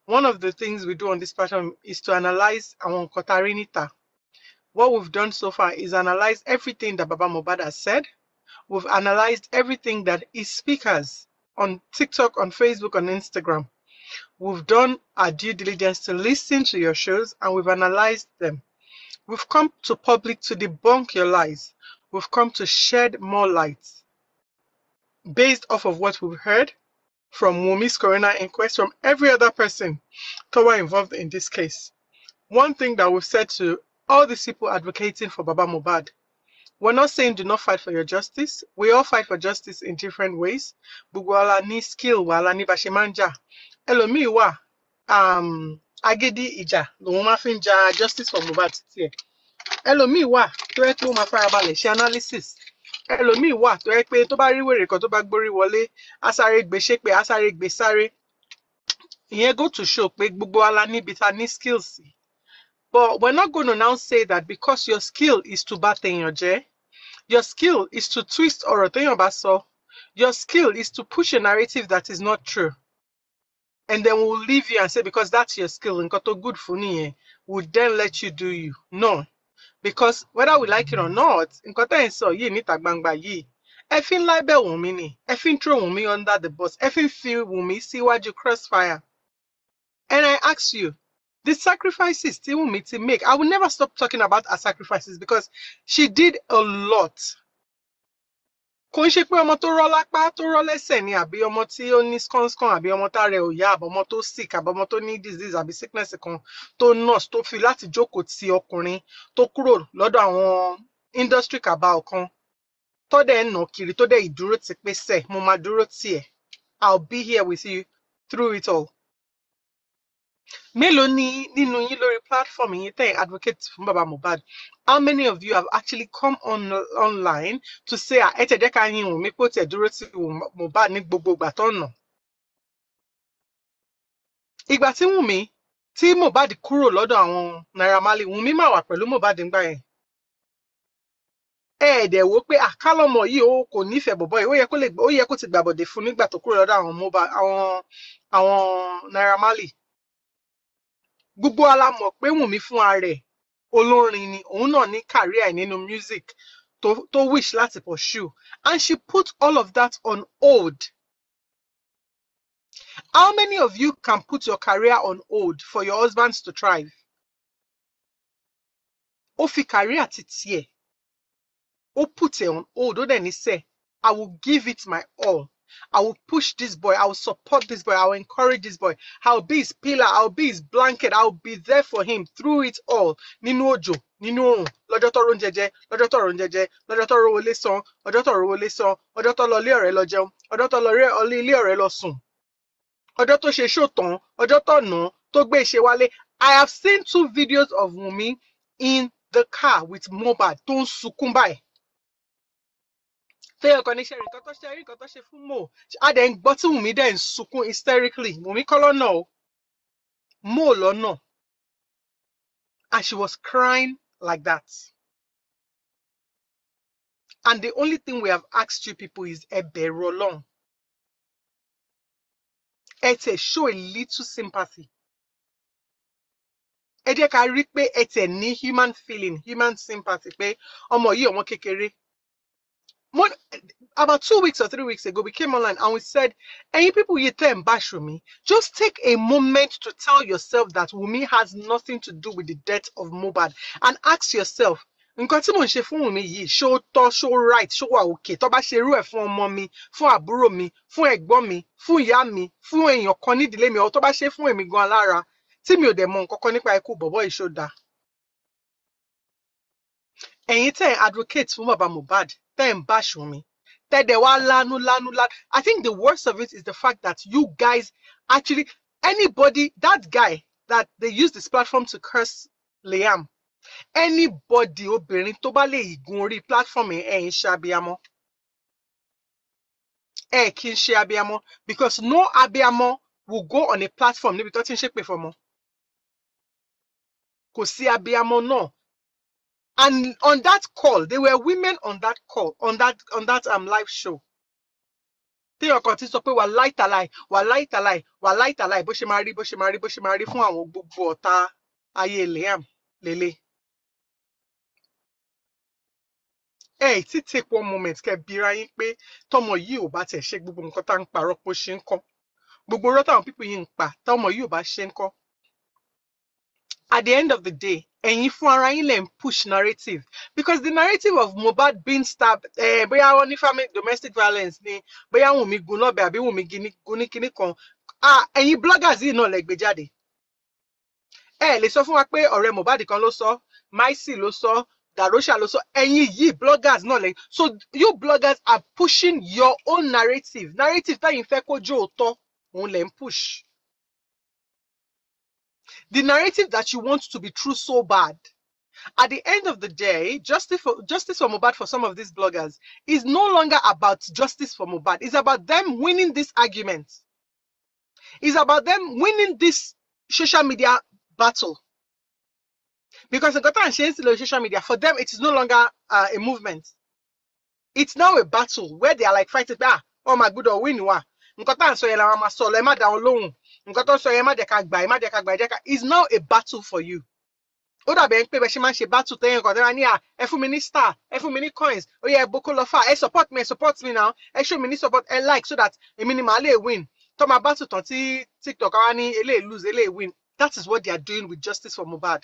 one of the things we do on this platform is to analyze our Kotarinita. What we've done so far is analyze everything that Baba Mohbad has said. We've analyzed everything that his speakers on TikTok, on Facebook, on Instagram. We've done our due diligence to listen to your shows, and we've analyzed them. We've come to public to debunk your lies. We've come to shed more light based off of what we've heard from Wumi's coroner inquest, from every other person who were involved in this case. One thing that we've said to all these people advocating for Baba Mohbad, we're not saying do not fight for your justice. We all fight for justice in different ways. Gbogbo wa la ní skill wa la ní bá ṣe máa ń jà. Ẹlòmíì wà, agídí ìjà lòun máa fi ń jà justice for Mohbad títí ẹ̀. Ẹlòmíì wà tó yẹ pé ó máa farabalẹ̀ ṣe analysis. Ẹlòmíì wà tó yẹ pé tó bá rí wèrè kan tó bá gbórí wọlé, á sáré gbé ṣépè, á sáré gbé sáré. Ìyẹn go to show pé gbogbo wa la níbi tá ní skills sí. But we're not going to now say that because your skill is to bá tèèyàn jẹ́, your skill is to twist ọ̀rọ̀ téèyàn bá sọ, your skill is to push a narrative that is not true. And then we'll leave you and say, because that's your skill, nǹkan tó good fún nìyẹn, we'll then let you do you. No. Because whether we like it or not, nǹkan tẹ́ ẹ̀ ń sọ yìí níta gbangba yìí, ẹ fi ń lábẹ́ Wùnmí ni, ẹ fi ń throw Wùnmí under the bus, ẹ fi ń fi Wùnmí síwájú crossfire. And I ask you, the sacrifices tí Wùnmí ti make, I will never stop talking about her sacrifices because she did a lot. Kò ń ṣe pé ọmọ tó rọ́ lápá tó rọ́ lẹ́sẹ̀ ni, àbí ọmọ tí ó ní skọ́nskọ́n, àbí ọmọ tá rẹ̀ ò yá, àbí ọmọ tó sick, àbí ọmọ tó ní disease àbí sickness kan tó nurse tó fi láti jókòó ti ọkùnrin tó kúrò lọ́dọ̀ àwọn industry cabal kan tó dẹ̀ ń nà kiri tó dẹ̀ ìdúró ti pé sẹ̀ mo máa dúró tì ẹ́. I'll be here with you through it all. Mélòó ni nínú yín lórí platform yín tẹ́ advocate fún Baba Mohbad? How many of you have actually come online to say ẹ tẹ̀ jẹ́ ká yìn Wùnmí pé ó tẹ̀ dúró tì Mohbad ní gbogbo ìgbà tó ń nà? Ìgbà tí Wùnmí tí Mohbad kúrò lọ́dọ̀ àwọn Naira Marley, Wùnmí máa wà pẹ̀lú Mohbad ńgbà yẹn. Ẹ̀ẹ́dẹ̀ wo pé àkálọ́mọ yìí ó kò nífẹ̀ẹ́ bọ̀bọ́ yìí, ó yẹ kó ti gbàbọ̀dẹ̀ fún nígbà tó kúrò lọ́dọ̀ àwọn Naira Marley. Gbogbo wa la mọ̀ pé Wùnmí fún ara rẹ̀ olórin ni, òun náà ní career nínú music tó wish láti pursue, and she put all of that on hold. How many of you can put your career on hold for your husbands to thrive? Ó fi career ti tiẹ̀, ó put it on hold, ó dẹ̀ ní sẹ́, I will give it my all. I will push this boy. I will support this boy. I will encourage this boy. I will be his pillar. I will be his blanket. I will be there for him through it all. Nínú òjò, nínú oòrùn, lọ́jọ́ tó rún jẹjẹ, lọ́jọ́ tó rún jẹjẹ, lọ́jọ́ tó rówó lé san, ọjọ́ tó rówó lé san, ọjọ́ tó lọ ilé ọ̀rẹ́ lọ jẹun, ọjọ́ tó lọ ilé ọ̀rẹ́ lọ sùn, ọjọ́ tó ṣe show tán, ọjọ́ tó nà, tó gbé ìṣe wálé. I have seen 2 videos of Wùnmí in the car with Mohbad tó ń sunkún báyìí. Tẹ́yọ̀ kan ní ṣe nǹkan tó ṣe fún Mo. A dẹ̀ ń gbọ́ tí Wùnmí dẹ̀ ń sunkún hysterically. Wùnmí kọ́ lọ́nà o. Mo lọ́nà. And she was crying like that. And the only thing we have asked you people is ẹ bẹ̀rù Ọlọ́run. Ẹ tẹ̀ show a little sympathy. Ẹ jẹ́ ká rí pé ẹ tẹ̀ ní human feeling, human sympathy pé ọmọ yìí ọmọ kékeré. About 2 weeks or 3 weeks ago, we came online and we said, "Any people you tell and bash Wumi, just take a moment to tell yourself that Wumi has nothing to do with the death of Mohbad, and ask yourself, nǹkan tí mo ń ṣe fún Wumi yìí, ṣó tọ́, ṣó right, ṣó wà okay, tó bá ṣe irú ẹ̀ fún ọmọ mi, fún àbúrò mi, fún ẹ̀gbọ́n mi, fún ìyá mi, fún èèyàn kan nídìílé mi, tó bá ṣe fún èmi gan lára, tí mi ò dẹ̀ mọ̀ nǹkan kan nípa ikú bọ̀bọ́ yìí ṣó dáa." Ẹ̀yin tẹ́ advocate fún Baba Mohbad, tẹ́ ń bash Wùnmí. I think the worst of it is the fact that you guys actually, anybody, that guy that they use this platform to curse Liam, anybody obìnrin tó bá lè gun orí platform ẹ̀ ń ṣe abiyamọ. Ẹ kì í ṣe abiyamọ, because no abiyamọ will go on a platform níbi tó ti ń ṣépè fọmọ. Kò sí abiyamọ náà. And on that call, there were women on that call, on that live show. téèyàn kan ti sọ pé wà láìtàláì wà láìtàláì wà láìtàláì bó ṣe máa rí bó ṣe máa rí bó ṣe máa rí fún àwọn gbogbo ọ̀tá ayé Liam lélẹ̀. Ẹ tí take one moment kẹ́ bira yín pé tọmọ yìí ò bá tẹ̀ ṣe gbogbo nǹkan tá ń parọ́ pé ó ṣe ń kọ́, gbogbo ọ̀rọ̀ táwọn pípọ̀ yìí ń pa tọmọ yìí ò bá ṣe ń kọ́. At the end of the day, ẹ̀yin fún ara yín lè ń push narrative, because the narrative of Mohbad being stabbed, bóyá wọ́n ní family domestic violence ni, bóyá Wùnmí gun lọ́bẹ àbí Wùnmí gun ní kinní kan, ẹ̀yin bloggers yìí náà lẹ gbé jáde. Ẹ lè sọ fún wa pé ọ̀rẹ́ Mohbad kan ló sọ, Maisi ló sọ, Darosha ló sọ, ẹ̀yin yìí bloggers náà lẹ. So you bloggers are pushing your own narrative táyìn fẹ́ kó jó òótọ́ òun lẹ ń push. The narrative that you want to be true so bad. At the end of the day, justice for Mohbad for some of these bloggers is no longer about justice for Mohbad. It's about them winning this argument. It's about them winning this social media battle. Because the Gota and Shane social media, for them, it is no longer a movement. It's now a battle where they are like fighting, oh my good, or win. It's now a battle for you. Ó dàbí ẹni pé bẹ ṣe máa ń ṣe battle tẹ́yìn kan tẹ́ra ní ẹ fún mi ní star, ẹ fún mi ní coins, ó yẹ boko lọ fà, ẹ support me now, ẹ show me ní support, ẹ like so that èmi ni màá lè win. Tó máa battle tán tí TikTok wá ní eléyìí lose, eléyìí win. That is what they are doing with justice for Mohbad.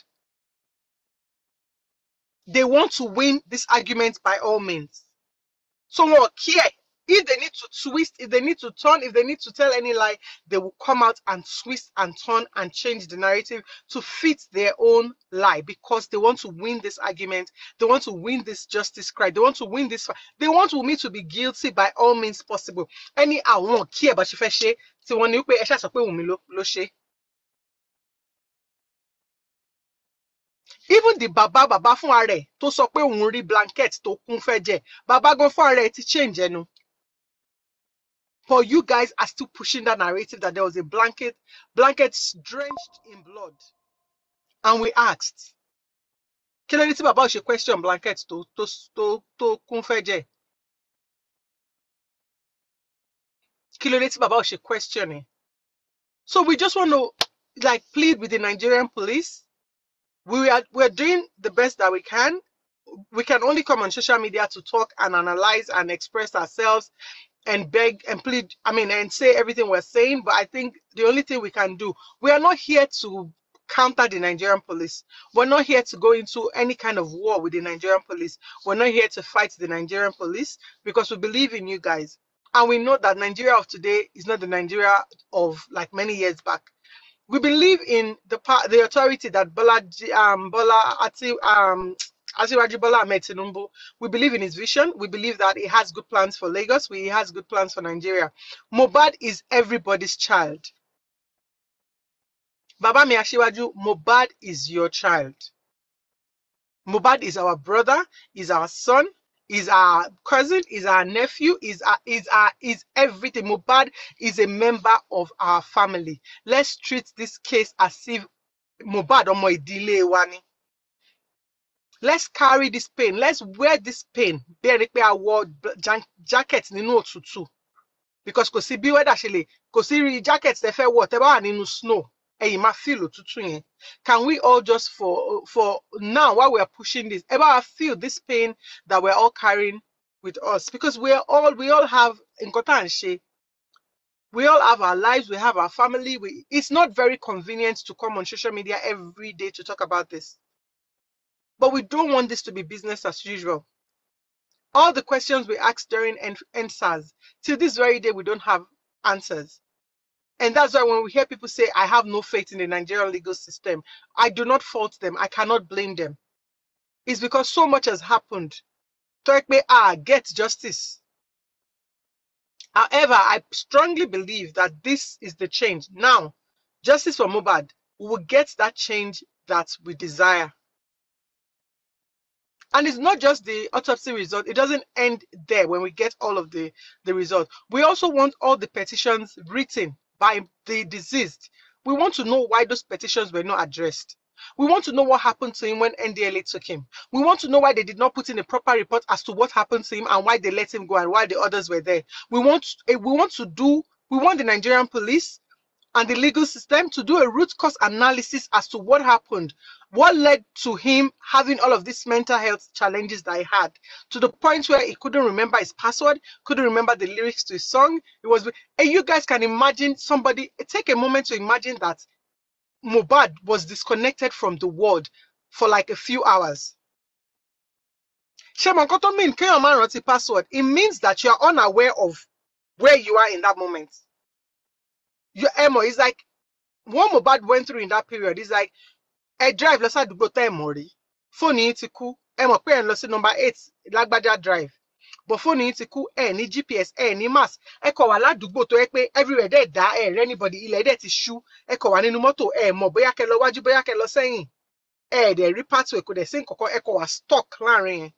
They want to win this argument by all means. So wọ́n care. If they need to twist, if they need to turn, if they need to tell any lie, they will come out and twist and turn and change the narrative to fit their own lie, because they want to win this argument. They want to win this justice cry. They want to win this. They want me to be guilty by all means possible. Any I won't care about you she. So when you pay extra support lo she. Even the baba fún ààrẹ tó sọ pé òun rí blanket tó kún fẹ́ jẹ, baba gan fún ààrẹ ti change ẹnu. But you guys are still pushing that narrative that there was a blanket drenched in blood. And we asked, kí ló dé tí bàbá ò ṣe question blanket tó kún fẹ́ jẹ? Kí ló dé tí bàbá ò ṣe questioning? So we just want to plead with the Nigerian police. We're doing the best that we can. We can only come on social media to talk and analyze and express ourselves and beg and plead, and say everything we're saying. But I think the only thing we can do, we are not here to counter the Nigerian police. We're not here to go into any kind of war with the Nigerian police. We're not here to fight the Nigerian police, because we believe in you guys. And we know that Nigeria of today is not the Nigeria of many years back. We believe in the authority that Asiwaju Bola Ahmed Tinubu. We believe in his vision. We believe that he has good plans for Lagos. He has good plans for Nigeria. Mohbad is everybody's child. Baba mi Asiwaju, Mohbad is your child. Mohbad is our brother, is our son, is our cousin, is our nephew, is everything. Mohbad is a member of our family. Let's treat this case as if Mohbad omo idile wa ni. Let's carry this pain. Let's wear this pain. Bẹ́ẹ̀ pé a wọ jacket nínú òtútù. Because kò sí bí weather ṣe lè, kò sí rí jacket tẹ́ fẹ́ wọ̀ tẹ́ bá wà nínú snow. Ẹ̀yin máa feel òtútù yẹn. Can we all just for now, while we are pushing this, ever feel this pain that we're all carrying with us? Because we all have nǹkan tá à ń ṣe. We all have our lives. We have our family. It's not very convenient to come on social media every day to talk about this. But we don't want this to be business as usual. All the questions we asked during NSAS, till this very day, we don't have answers. And that's why when we hear people say, I have no faith in the Nigerian legal system, I do not fault them. I cannot blame them. It's because so much has happened. Get justice. However, I strongly believe that this is the change. Now, justice for Mohbad, we will get that change that we desire. And it's not just the autopsy result. It doesn't end there when we get all of the results. We also want all the petitions written by the deceased. We want to know why those petitions were not addressed. We want to know what happened to him when NDLA took him. We want to know why they did not put in a proper report as to what happened to him and why they let him go and why the others were there. We want the Nigerian police and the legal system to do a root cause analysis as to what happened, what led to him having all of these mental health challenges that he had, to the point where he couldn't remember his password, couldn't remember the lyrics to his song. It was, and you guys can imagine take a moment to imagine that Mohbad was disconnected from the world for like a few hours. Password. It means that you are unaware of where you are in that moment. Your emo is like what Mohbad went through in that period. Is like a drive lọ sádùúgbò tẹ́ mọ̀ rí. Phone yín ti kú. Ẹ mọ̀ pé ẹ lọ sí number 8 Lágbájá drive. But phone yín ti kú, ẹ ní GPS, ẹ ní mass. Ẹ kọ̀ wà ládùúgbò tó yẹ pé everywhere dẹ̀ dá ẹ rẹ́ anybody ilẹ̀ dẹ̀ ti ṣú. Ẹ kọ̀ wà nínú mọ́tò ẹ mọ̀ bóyá kẹ́ lọ wájú bóyá kẹ́ lọ sẹ́yìn. Ẹ dẹ̀ rí pathway kò dẹ̀ sí nǹkankan ẹ kọ̀ wà stuck láàrin yẹn.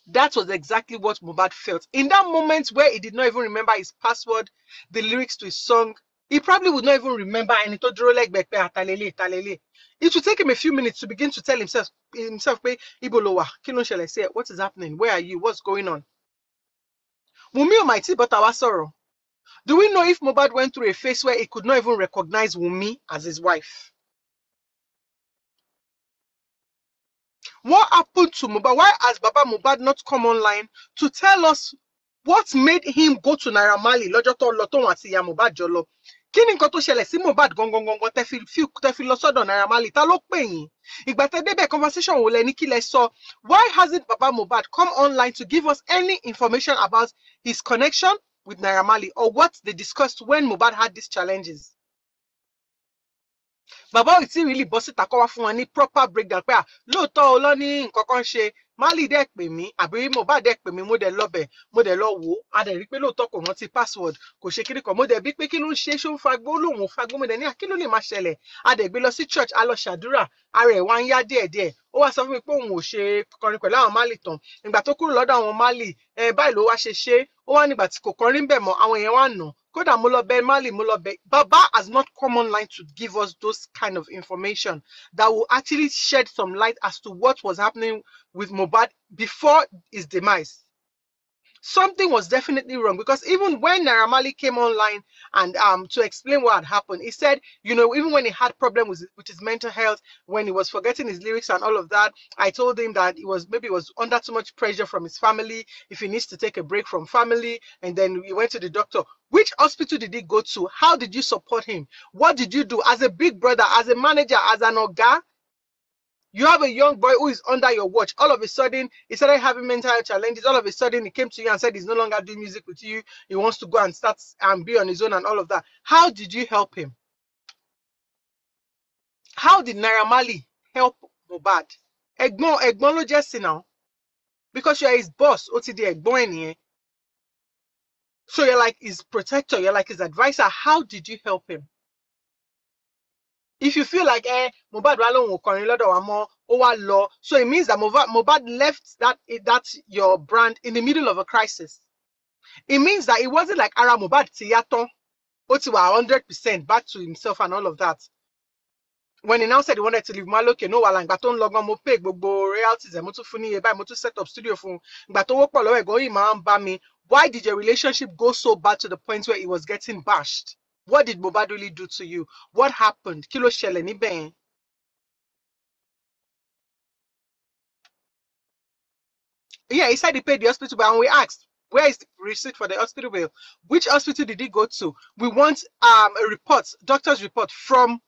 That was exactly what Mohbad felt. In that moment where he did not even remember his password, the lyrics to his song, he probably would not even remember any to draw like talele. It would take him a few minutes to begin to tell himself, Ibolowa, say, what is happening? Where are you? What's going on? Wumi Omaiti but our sorrow. Do we know if Mohbad went through a phase where he could not even recognize Wumi as his wife? What happened to Mohbad? Why has Baba Mohbad not come online to tell us what made him go to Naira Marley lọ́jọ́ tó lọ tóun àti ìyá Mohbad jọ lọ? Kí ni nǹkan tó ṣẹlẹ̀ sí Mohbad gangan tẹ́ fi lọ sọ́dọ̀ Naira Marley? Ta ló pè yín? Ìgbà tẹ́ débẹ̀ conversation wo lẹ ní kí lẹ sọ? Why hasn't Baba Mohbad come online to give us any information about his connection with Naira Marley or what they discussed when Mohbad had these challenges? Bàbá ò tí really bọ́ síta kọ́ wá fún wa ní proper breakdown pé lóòótọ́ o lọ ní nǹkan kan ṣe Marley dẹ̀ pè mí àbí Mohbad dẹ̀ pè mí mo dẹ̀ lọ́bẹ̀ mo dẹ̀ lọ wò ó a dẹ̀ rí pé lóòótọ́ kò rántí password kò ṣe kíní kan mo dẹ̀ bí pé kí ló ń ṣe ṣó ń fagbó lòun ò fagbó mo dẹ̀ ní kí ló lè máa ṣẹlẹ̀ a dẹ̀ gbé lọ sí church a lọ ṣàdúrà ara ẹ̀ wá ń yá díẹ̀díẹ̀ ó wá sọ fún mi pé òun ò ṣe kọrin pẹ̀lú àwọn Marley tán ìgbà tó kúrò lọ́dọ̀ àwọn Marley báyìí ló wá ṣe ó wá nígbà tí kò kọrin bẹ̀ mọ́ àwọn èèyàn wá nà kódà mo lọ bẹ̀ Marley mo lọ bẹ̀ Baba has not come online to give us those kind of information that will actually shed some light as to what was happening with Mohbad before his demise. Something was definitely wrong because even when Naira Marley came online and to explain what had happened, he said, even when he had problems with his mental health, when he was forgetting his lyrics and all of that, I told him that he was under too much pressure from his family, if he needs to take a break from family, and then we went to the doctor. Which hospital did he go to? How did you support him? What did you do as a big brother, as a manager, as an oga? You have a young boy who is under your watch. All of a sudden, he started having mental health challenges. All of a sudden, he came to you and said he's no longer doing music with you. He wants to go and start and be on his own and all of that. How did you help him? How did Naira Marley help Mohbad? Ẹ̀gbọ́n ló jẹ́ sí now. Because you are his boss, ó ti di ẹ̀gbọ́n ẹ̀ nìyẹn. So you're like his protector, you're like his advisor. How did you help him? If you feel like Mohbad wà lóhùn kọrin lọ́dọ̀ wa mọ́ ó wá lọ, so it means that Mohbad left that your brand in the middle of a crisis. It means that it wasn't like ara Mohbad ti yá tán ó ti wà 100% back to himself and all of that. When he now said he wanted to leave Maloke, no wàhálà ìgbà tó ń lọ gan mo pay gbogbo royalties ẹ̀ mo tún fún ní iye báyìí mo tún set up studio fún ìgbà tó wọ́pọ̀ lọ́wọ́ ẹ̀gbọ́n yìí máa ń bá mi. Why did your relationship go so bad to the point where he was getting bashed? What did Mohbad really do to you? What happened? Kí ló ṣẹlẹ̀ níbẹ̀ yẹn? Yeah, he said he paid the hospital bill, and we asked, where is the receipt for the hospital bill? Which hospital did he go to? We want a report, doctor's report from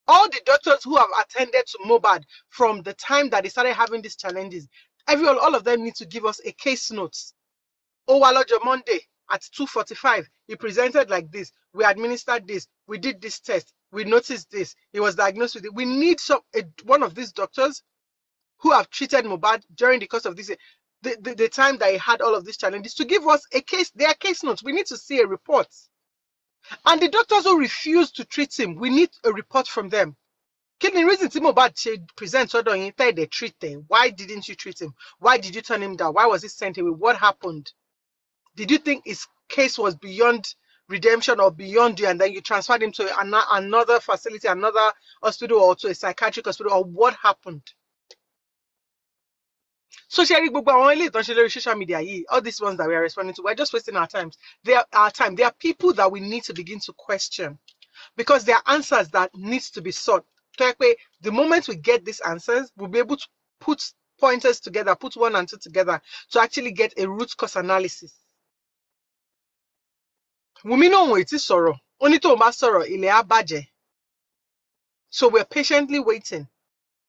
all the doctors who have attended to Mohbad from the time that he started having these challenges. All of them need to give us a case note. Owalojo Monday at 2:45, he presented like this. We administered this. We did this test. We noticed this. He was diagnosed with it. We need one of these doctors who have treated Mohbad during the course of this, the time that he had all of these challenges, to give us their case notes. We need to see a report. And the doctors who refused to treat him, we need a report from them. The reason Mohbad presents they treat him. Why didn't you treat him? Why did you turn him down? Why was he sent away? What happened? Did you think his case was beyond redemption or beyond you, and then you transferred him to another facility, another hospital, or to a psychiatric hospital, or what happened? So social media, all these ones that we are responding to, we're just wasting our time. There are people that we need to begin to question, because there are answers that needs to be sought. The moment we get these answers, we'll be able to put pointers together, put 1 and 2 together to actually get a root cause analysis. Wumi no it is sorrow. Only to ma sorrow ile abaje. So we're patiently waiting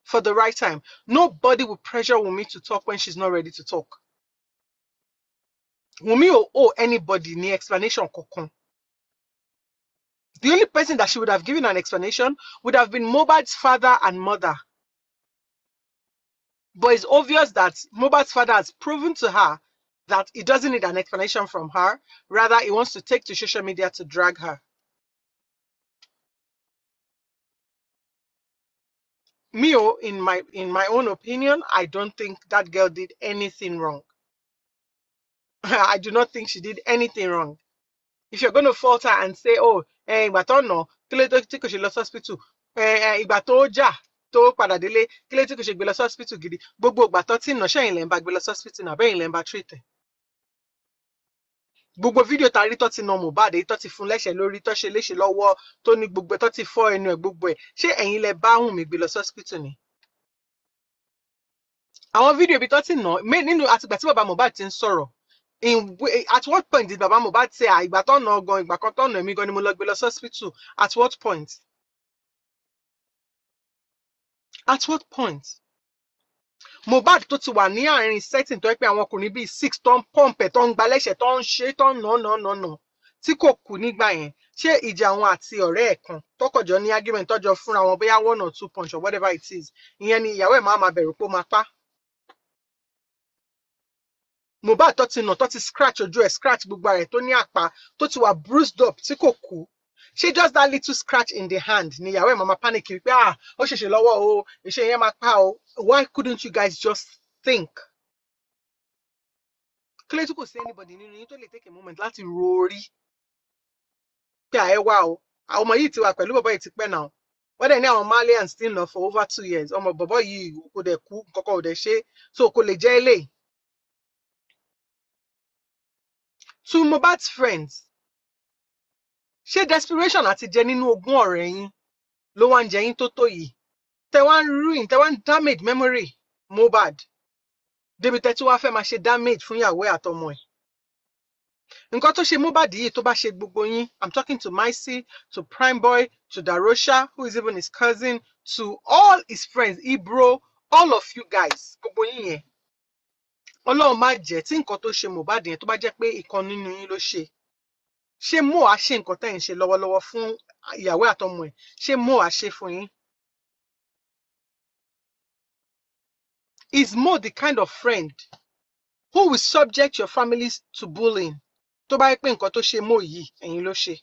for the right time. Nobody will pressure Wumi to talk when she's not ready to talk. Wumi will owe anybody any explanation kokon. The only person that she would have given an explanation would have been Mohbad's father and mother. But it's obvious that Mohbad's father has proven to her that he doesn't need an explanation from her. Rather, he wants to take to social media to drag her. Mio, in my own opinion, I don't think that girl did anything wrong. I do not think she did anything wrong. If you're going to falter and say, oh, ìgbà tó nà, kí ló tí kò ṣe lọ hospital, ìgbà tó jà, tó padà délé, kí ló tí kò ṣe gbé lọ hospital gidi, gbogbo ìgbà tó tí nà, ṣẹ́yìn lẹ́ ń bá gbé lọ hospital náà, bẹ́yìn lẹ́ ń bá treat ẹ̀. Gbogbo fídíò tá rí tó ti nà Mohbad, tó ti fún lẹ́sẹ̀ lórí, tó ṣe léṣe lọ́wọ́, tó ní gbogbo tó ti fọ́ ẹnu ẹ̀ gbogbo ẹ̀, ṣé ẹ̀yin lẹ bá Wùnmí gbé lọ hospital ni? Àwọn fídíò ibi tó ti nà, nínú àtìgbà tí bàbá Mohbad ti ń sọ̀rọ̀, at what point did Baba Mohbad say, ìgbà tó nà gan, ìgbà kan tó nà mí gan ni mo lọ gbé lọ hospital? At what point? At what point? Mohbad tó ti wà ní àárín setting tó yẹ pé àwọn ọkùnrin bíi 6 tó ń pọ̀mpẹ̀, tó ń gba lẹ́sẹ̀, tó ń ṣe, tó ń nà tí kò kú nígbà yẹn. Ṣé ìjà àwọn àti ọ̀rẹ́ ẹ̀ kan tọkọjọ ní argument tọjọ fúnra wọn bóyá 1 or 2 punch or whatever it is, ìyẹn ni ìyàwó ẹ̀ máa bẹ̀rù pé ó máa pa? Mohbad tó ti nà, tó ti scratch ojú ẹ̀, scratch gbogbo rẹ̀, tó ní àpá, tó ti wà bruised up tí kò kú. Ṣé just that little scratch in the hand ni ìyàwó ẹ̀ máa panic pé ó ṣèṣe lọ́wọ́ o, ìṣe yẹn máa pa o? Why couldn't you guys just think? Kílé tí kò sí anybody nínú yín tó lè take a moment láti ro orí pé ẹ wá o, àwọn ọmọ yìí ti wà pẹ̀lú bàbá yìí ti pẹ́ náà. Wọ́n dẹ̀ ní àwọn Malian still lọ for over 2 years. Ọmọ bàbá yìí kò dẹ̀ kú, kọ́kọ́ ò dẹ̀ ṣe, so kò lè jẹ́ eléyìí. To Mohbad's friends, ṣé desperation àti jẹ nínú ogún ọ̀rẹ́ yín ló wá ń jẹ yín tó yìí? Tẹ́ wá ń ruin, tẹ́ wá ń damage memory Mohbad. Débi tẹ́ tí wá fẹ́ máa ṣe damage fún ìyàwó ẹ̀ àtọmọ ẹ̀. Nǹkan tó ṣe Mohbad yìí tó bá ṣe gbogbo yín, I'm talking to Maisi, to Prime Boy, to Darosha, who is even his cousin, to all his friends, Ibro, all of you guys, gbogbo yín yẹn. Ọlọ́run má jẹ́ tí nǹkan tó ṣe Mohbad yẹn tó bá jẹ́ pé ìkan nínú yín ló ṣe. Ṣé Mo á ṣe nǹkan tẹ́ ń ṣe lọ́wọ́lọ́wọ́ fún ìyàwó àtọmọ ẹ̀? Ṣé Mo á ṣe fún yín? Is Mo the kind of friend who will subject your families to bullying? Tó bá yẹ pé nǹkan tó ṣe Mo yìí ẹ̀yin ló ṣe.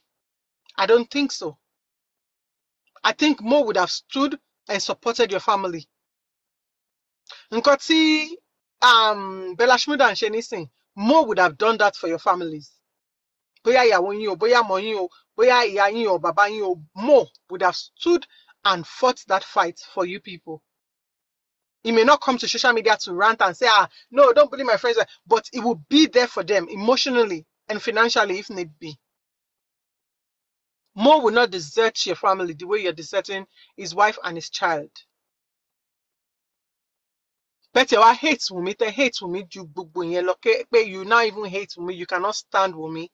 I don't think so. I think Mo would have stood and supported your family. Nǹkan tí Bella Shmurda ń ṣe nísìn, Mo would have done that for your families. Bóyá ìyàwó yín o, bóyá ọmọ yín o, bóyá ìyá yín o, bàbá yín o, Mo would have stood and fought that fight for you people. He may not come to social media to rant and say, no, don't bully my friends, but he will be there for them emotionally and financially if need be. Mo will not desert your family the way you're deserting his wife and his child. But you hate Wumi, they hate Wumi, you now even hate Wumi, you cannot stand Wumi.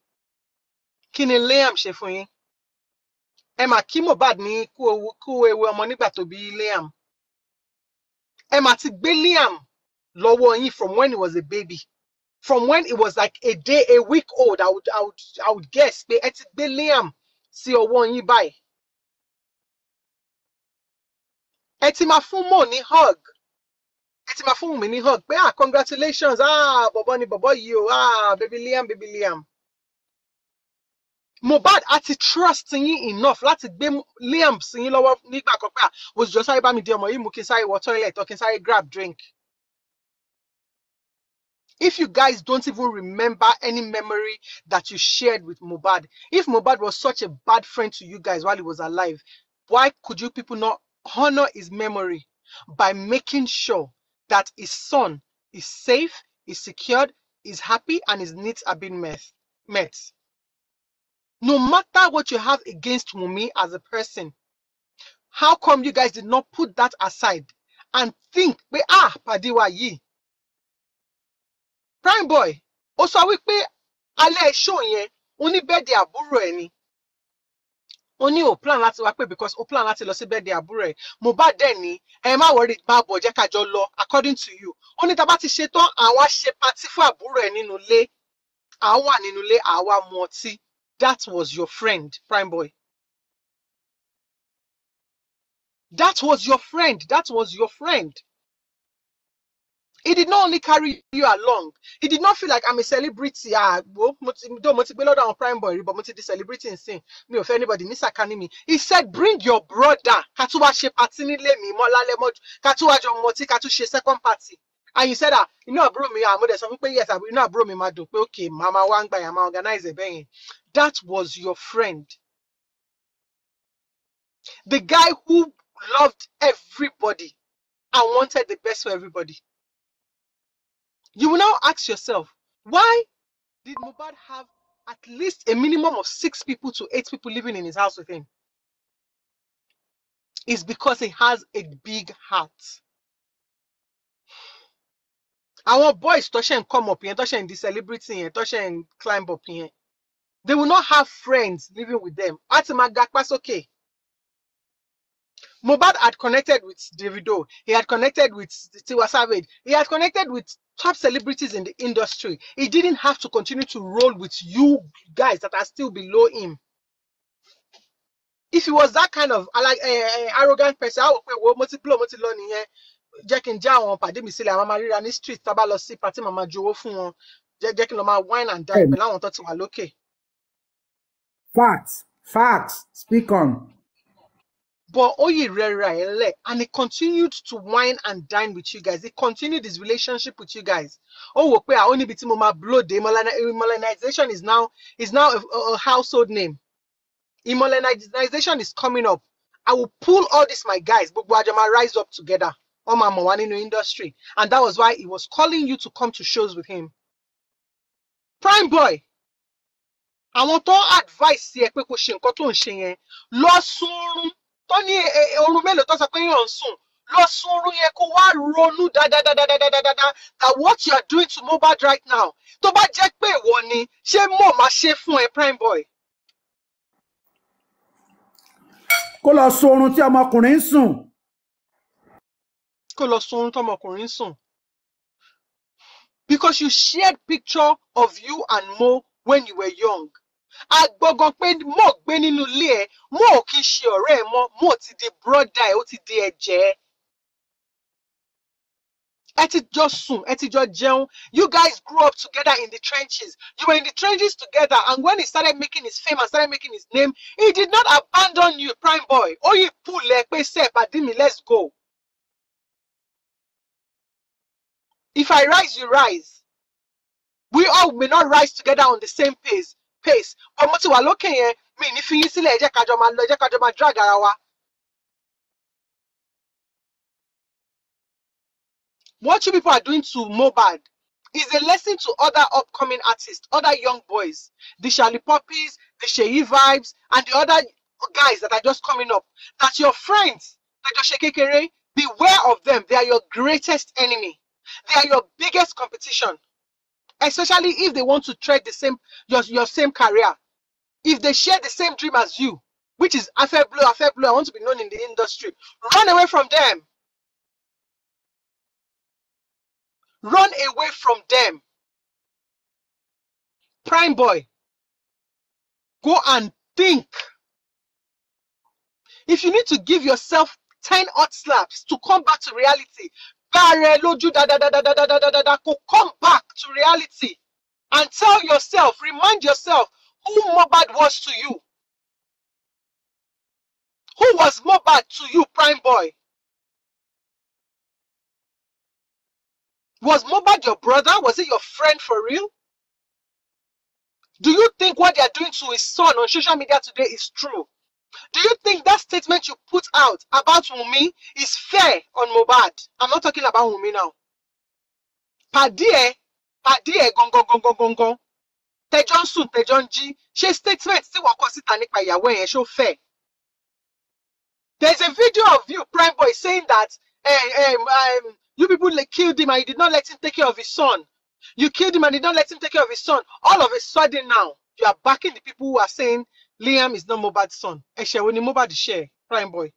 Kini Liam ṣe fún yín? Ẹ mà kí Mohbad ní kú ewu ọmọ nígbà tó bí Liam. Ẹ mà ti gbé Liam lọ́wọ́ yín from when he was a baby. From when it was like a week old, I would guess pé ẹ ti gbé Liam sí ọwọ́ yín báyìí. Ẹ ti máa fún Mo ní hug. Ẹ ti máa fún mi ní hug pé congratulations, bọ̀bọ̀ ni bọ̀bọ̀ yìí o, baby Liam. Mohbad àti trust yín enough láti gbé Liam sí yín lọ́wọ́ nígbà kan pé was just sáré bá mi di ọmọ yìí mú kí n sáré wọ toilet or kí n sáré grab drink. If you guys don't even remember any memory that you shared with Mohbad, if Mohbad was such a bad friend to you guys while he was alive, why could you people not honor his memory by making sure that his son is safe, is secured, is happy, and his needs are being met? No matter what you have against Wumi as a person, how come you guys did not put that aside and think, Padiwa yi, Prime Boy, ó sọ wípé alẹ́ show yẹn ó ní birthday àbúrò ẹ̀ ni. Ó ní ó plan láti wá pé because ó plan láti lọ sí birthday àbúrò ẹ̀. Mohbad dẹ̀ ní ẹ má worry má bọ̀ jẹ́ ká jọ lọ according to you. Ó ní tá bá ti ṣe tán àwa ṣe party fún àbúrò ẹ̀ nínú ilé. Àwa nínú ilé àwa mu ọtí. That was your friend, Prime Boy. That was your friend. That was your friend. He did not only carry you along. He did not feel like I'm a celebrity. Don't on Prime Boy, but the celebrity and sing. Me of anybody, Mr. Kanimi. He said, bring your brother. Katuwa she patini le mi mo lale mo. Katuwa jo moti katu she second party. And you said that you know bro me I'm there something yes, you know bro me madu. Okay, mama wang by am organize a bang. That was your friend. The guy who loved everybody and wanted the best for everybody. You will now ask yourself, why did Mohbad have at least a minimum of 6 people to 8 people living in his house with him? It's because he has a big heart. Our boys touching come up here, touching the celebrity here, touching climb up here. They will not have friends living with them. Atimagakpas okay. Mohbad had connected with Davido. He had connected with Tiwa Savage. He had connected with top celebrities in the industry. He didn't have to continue to roll with you guys that are still below him. If he was that kind of arrogant person, I would say, Jack and John, Paddy Silla, Mama Rani Street, Tabalosi, Pati Mama Joe Fun, Jack Loma wine and dine, but I want to okay. Facts, speak on. But and he continued to wine and dine with you guys. He continued his relationship with you guys. Oh, we are only between Mama blow. Immolenization is now a household name. Immolenization is coming up. I will pull all this, my guys, but Wajama rise up together on my Mawani in the industry. And that was why he was calling you to come to shows with him. Prime Boy. Àwọn tó advice yẹ pé kó ṣe nǹkan tó ń ṣe yẹn lọ sùn tó ní orun mélòó tó sọ pé yàn ń sùn lọ sùn orun yẹn kó wá ronú dáadáa that what you are doing to Mohbad right now tó bá jẹ́ pé ìwọ ni ṣé mo máa ṣe fún ẹ Prime Boy. Kó lọ sùn orun tí ọmọkùnrin ń sùn. Kó lọ sùn orun tí ọmọkùnrin ń sùn. Because you shared picture of you and Mo when you were young. Agbọ̀gàn pé Mo gbé nínú ilé ẹ̀, Mo kì í ṣe ọ̀rẹ́ ẹ̀ mọ́, Mo ti di brother ẹ̀, ó ti di ẹ̀jẹ̀. Ẹ ti jọ sùn, ẹ ti jọ jẹun. You guys grew up together in the trenches. You were in the trenches together, and when he started making his fame and started making his name, he did not abandon you, Prime Boy. Oh, you pull ẹ pé sẹ́ Padimi, let's go. If I rise, you rise. We all may not rise together on the same pace. But mo ti wà lókè yẹn, mi ní fi yín sílẹ̀, ẹ jẹ́ ká jọ máa lọ, ẹ jẹ́ ká jọ máa drag ara wa. What you people are doing to Mohbad is a lesson to other upcoming artists, other young boys, the Charlie Poppies, the Sheyi Vibes, and the other guys that are just coming up. That your friends, like Kekere, beware of them. They are your greatest enemy. They are your biggest competition. Especially if they want to tread the same your same career. If they share the same dream as you, which is Affair Blue, I want to be known in the industry. Run away from them. Run away from them. Prime Boy, go and think. If you need to give yourself 10 hot slaps to come back to reality, come back to reality and tell yourself, remind yourself who Mohbad was to you. Who was Mohbad to you, Prime Boy? Was Mohbad your brother? Was he your friend for real? Do you think what they are doing to his son on social media today is true? Do you think that statement you put out about Wumi is fair on Mohbad? I'm not talking about Wumi now. Padie, gongon. Tejon Sun, Tejon G. She statement tí wọ́n kọ síta nípa ìyàwó yẹn ṣó fair. There's a video of you, Prime Boy, saying that you people killed him and you did not let him take care of his son. You killed him and did not let him take care of his son. All of a sudden now, you are backing the people who are saying Liam is not Mohbad's son. Ẹ̀ṣẹ̀ wo ni Mohbad ṣe, Prime Boy?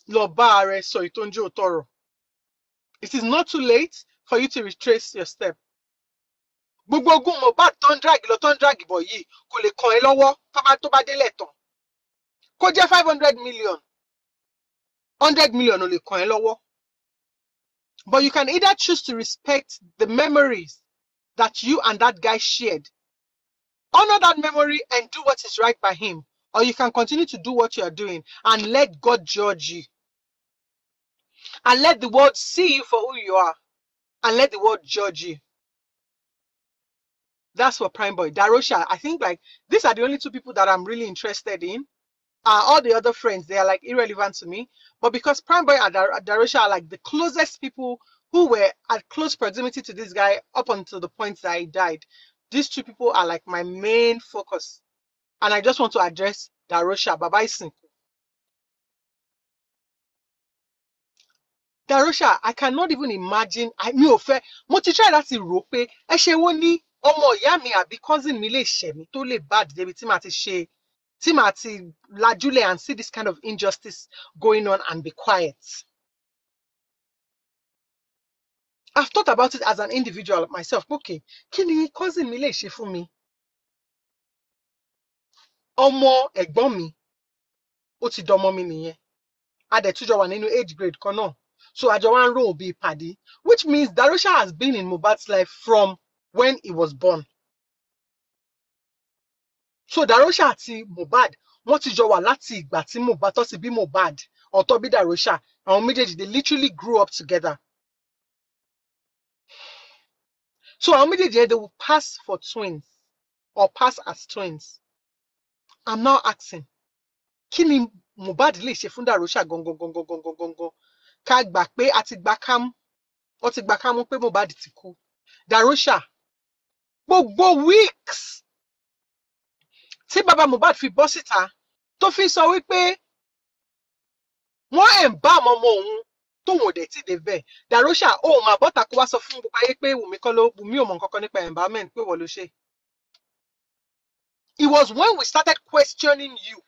Lọ bá ààrẹ sọ èyí tó ń jẹ́ òótọ́ ọ̀rọ̀. It is not too late for you to retrace your step. Gbogbo ogun Mohbad tó ń drag lọ tó ń drag bọ̀ yìí kò lè kàn ẹ́ lọ́wọ́ tó bá délẹ̀ tán. Kó jẹ́ 500 million, 100 million ò lè kàn ẹ́ lọ́wọ́. But you can either choose to respect the memories that you and that guy shared, honor that memory and do what is right by him, or you can continue to do what you are doing and let God judge you. And let the world see you for who you are. And let the world judge you. That's what Prime Boy. Darosha, I think like these are the only two people that I'm really interested in. All the other friends, they are like irrelevant to me. But because Prime Boy and Darosha are like the closest people who were at close proximity to this guy up until the point that he died, these two people are like my main focus. And I just want to address Darosha. Baba Isin. Darosha, I cannot even imagine. Mi ò fẹ́, mo ti try láti rò pé ẹ ṣe wo ní ọmọ ìyá mi àbí cousin mi lè ṣẹ̀ mí tó lè bad débi tí màá ti lajúlẹ̀ and see this kind of injustice going on and be quiet. I've thought about it as an individual myself. Okay, kí ni cousin mi lè ṣe fún mi? Ọmọ ẹ̀gbọ́n mi, ó ti dọmọ mi nìyẹn. A dẹ̀ tún jọ wà nínú age grade kan náà. So Ajowan Ro will be paddy, which means Darosha has been in Mohbad's life from when he was born. So Darosha àti Mohbad, wọ́n ti jọ wà láti ìgbà tí Mohbad tó ti bí Mohbad, ọ̀tọ̀ bí Darosha, àwọn méjèèjì, they literally grew up together. So àwọn méjèèjì, they will pass for twins or pass as twins. I'm now asking, kí ni Mohbad lè ṣe fún Darosha gangan? Ká gbà pé a ti gbà kámú, ó ti gbà kámú pé Mohbad ti kú. Darosha, gbogbo weeks tí bàbá Mohbad fi bọ́ síta tó fi sọ wípé wọ́n bá ọmọ òun tóun ò dẹ̀ tí dé bẹ́ẹ̀. Darosha, ó máa bọ́ta kó wá sọ fún gbogbo ayé pé Wùmí ò mọ nǹkan kan nípa environment pé wọ́n ló ṣe. It was when we started questioning you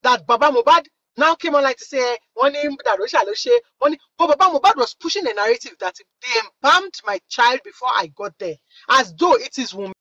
that Baba Mohbad now came on like to say, one name Darosha ló ṣe, one name. But Baba Mohbad was pushing a narrative that they embalmed my child before I got there, as though it is Wùmí.